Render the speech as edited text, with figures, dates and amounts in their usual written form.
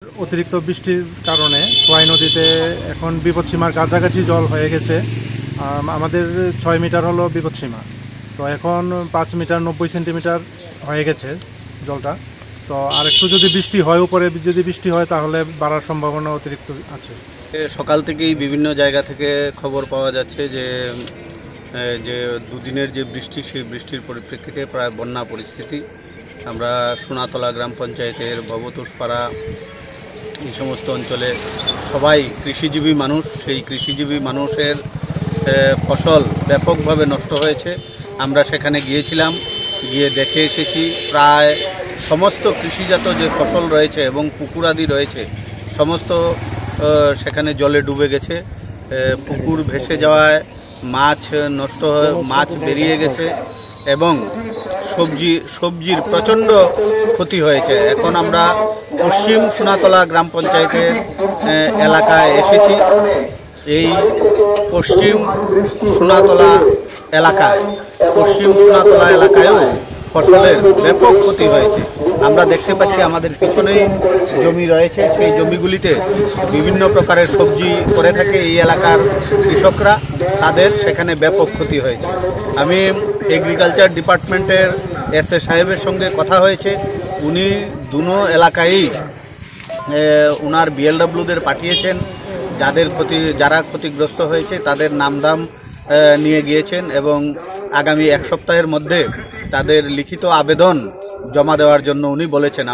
অতিরিক্ত বৃষ্টির কারণে খোয়াই নদীতে এখন বিপদসীমার কাছাকাছি জল হয়ে গেছে। আমাদের 6 মিটার হলো বিপদসীমা, তো এখন 5 মিটার 90 সেন্টিমিটার হয়ে গেছে জলটা। তো আর একটু যদি বৃষ্টি হয়, উপরে যদি বৃষ্টি হয় তাহলে বাড়ার সম্ভাবনা অতিরিক্ত আছে। সকাল থেকেই বিভিন্ন জায়গা থেকে খবর পাওয়া যাচ্ছে যে যে দুদিনের যে বৃষ্টি, সেই বৃষ্টির পরিপ্রেক্ষিতে প্রায় বন্যা পরিস্থিতি। আমরা সোনাতলা গ্রাম পঞ্চায়েতের ভবতোষপাড়া এই সমস্ত অঞ্চলে সবাই কৃষিজীবী মানুষ। সেই কৃষিজীবী মানুষের ফসল ব্যাপকভাবে নষ্ট হয়েছে। আমরা সেখানে গিয়েছিলাম, গিয়ে দেখে এসেছি প্রায় সমস্ত কৃষিজাত যে ফসল রয়েছে এবং পুকুরাদি রয়েছে সমস্ত সেখানে জলে ডুবে গেছে। পুকুর ভেসে যাওয়ায় মাছ নষ্ট হয়ে মাছ বেরিয়ে গেছে এবং সবজির প্রচণ্ড ক্ষতি হয়েছে। এখন আমরা পশ্চিম সোনাতলা গ্রাম পঞ্চায়েতের এলাকায় এসেছি। এই পশ্চিম সোনাতলা এলাকায়ও ফসলের ব্যাপক ক্ষতি হয়েছে। আমরা দেখতে পাচ্ছি আমাদের পিছনেই জমি রয়েছে, সেই জমিগুলিতে বিভিন্ন প্রকারের সবজি করে থাকে এই এলাকার কৃষকরা, তাদের সেখানে ব্যাপক ক্ষতি হয়েছে। আমি এগ্রিকালচার ডিপার্টমেন্টের এসএ সাহেবের সঙ্গে কথা হয়েছে। উনি দুনো এলাকায়ই ওনার বিএলডব্লিউদের পাঠিয়েছেন, যারা ক্ষতিগ্রস্ত হয়েছে তাদের নামধাম নিয়ে গিয়েছেন এবং আগামী 1 সপ্তাহের মধ্যে তাদের লিখিত আবেদন জমা দেওয়ার জন্য উনি বলেছেন।